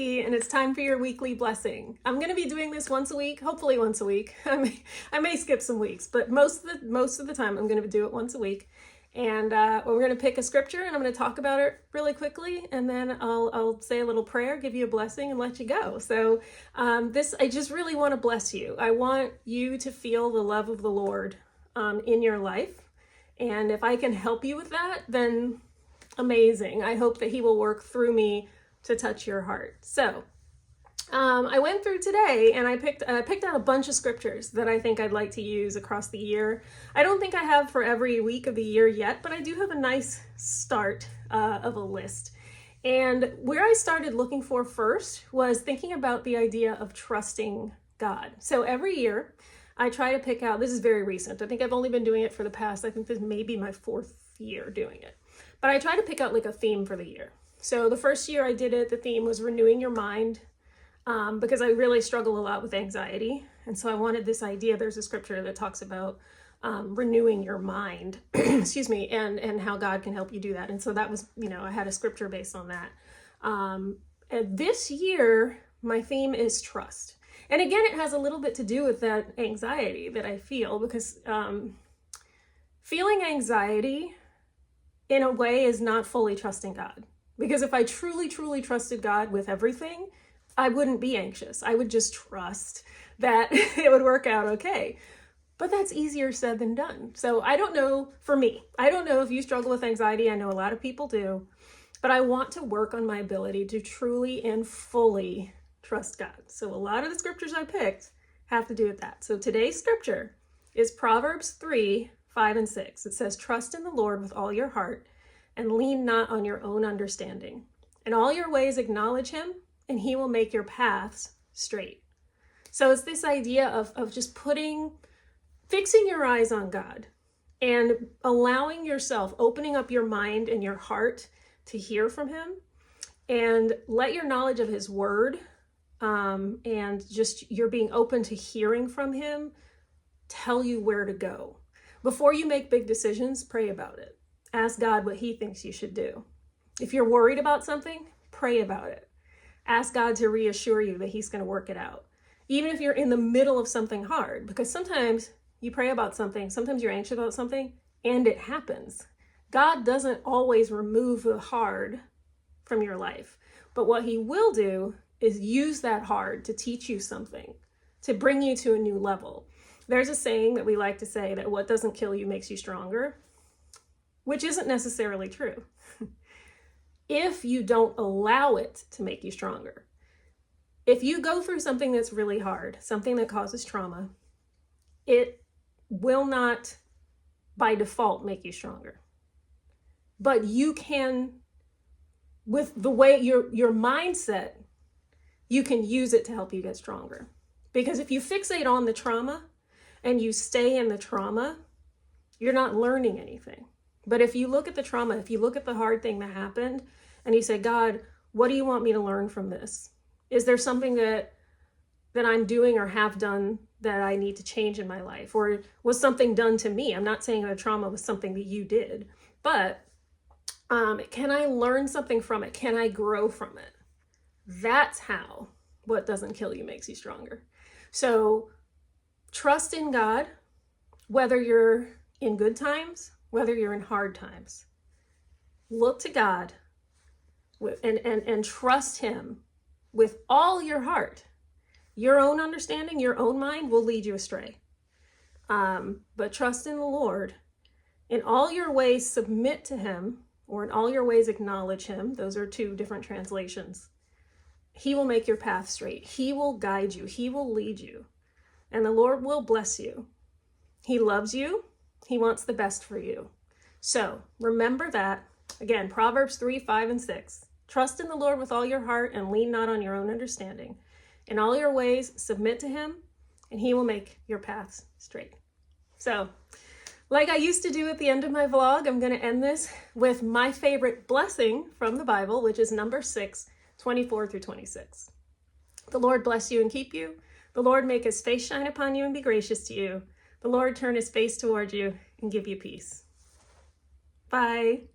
Stacy, and it's time for your weekly blessing. I'm going to be doing this once a week, hopefully once a week. I may skip some weeks, but most of the time I'm going to do it once a week. And we're going to pick a scripture, and I'm going to talk about it really quickly, and then I'll say a little prayer, give you a blessing, and let you go. So I just really want to bless you. I want you to feel the love of the Lord in your life. And if I can help you with that, then amazing. I hope that he will work through me to touch your heart. So I went through today and I picked out a bunch of scriptures that I think I'd like to use across the year. I don't think I have for every week of the year yet, but I do have a nice start of a list. And where I started looking for first was thinking about the idea of trusting God. So every year I try to pick out, this is very recent. I think I've only been doing it for the past, I think this may be my 4th year doing it. But I try to pick out like a theme for the year. So the first year I did it, the theme was renewing your mind, because I really struggle a lot with anxiety. And so I wanted this idea, there's a scripture that talks about renewing your mind, excuse me, and how God can help you do that. And so that was, I had a scripture based on that. And this year, my theme is trust. And again, it has a little bit to do with that anxiety that I feel, because feeling anxiety in a way is not fully trusting God. Because if I truly, truly trusted God with everything, I wouldn't be anxious. I would just trust that it would work out okay. But that's easier said than done. So I don't know, for me, I don't know if you struggle with anxiety. I know a lot of people do. But I want to work on my ability to truly and fully trust God. So a lot of the scriptures I picked have to do with that. So today's scripture is Proverbs 3:5-6. It says, "Trust in the Lord with all your heart and lean not on your own understanding. In all your ways acknowledge him, and he will make your paths straight." So it's this idea of just fixing your eyes on God and allowing yourself, opening up your mind and your heart to hear from him, and let your knowledge of his word and just you're being open to hearing from him tell you where to go. Before you make big decisions, pray about it. Ask God what he thinks you should do. If you're worried about something, pray about it. Ask God to reassure you that he's going to work it out. Even if you're in the middle of something hard, because sometimes you pray about something, sometimes you're anxious about something, and it happens. God doesn't always remove the hard from your life. But what he will do is use that hard to teach you something, to bring you to a new level. There's a saying that we like to say that what doesn't kill you makes you stronger, which isn't necessarily true. If you don't allow it to make you stronger. If you go through something that's really hard, something that causes trauma, it will not by default make you stronger. But you can, with the way your mindset, you can use it to help you get stronger. Because if you fixate on the trauma and you stay in the trauma, you're not learning anything. But if you look at the trauma, if you look at the hard thing that happened and you say, God, what do you want me to learn from this? Is there something that I'm doing or have done that I need to change in my life? Or was something done to me? I'm not saying the trauma was something that you did, but can I learn something from it? Can I grow from it? That's how what doesn't kill you makes you stronger. So trust in God, whether you're in good times, whether you're in hard times. Look to God and trust him with all your heart. Your own understanding, your own mind will lead you astray. But trust in the Lord. In all your ways, submit to him, or in all your ways, acknowledge him. Those are 2 different translations. He will make your path straight. He will guide you. He will lead you. And the Lord will bless you. He loves you. He wants the best for you. So remember that. Again, Proverbs 3:5-6. Trust in the Lord with all your heart and lean not on your own understanding. In all your ways, submit to him, and he will make your paths straight. So, like I used to do at the end of my vlog, I'm going to end this with my favorite blessing from the Bible, which is number 6:24-26. The Lord bless you and keep you. The Lord make his face shine upon you and be gracious to you. The Lord turn his face toward you and give you peace. Bye.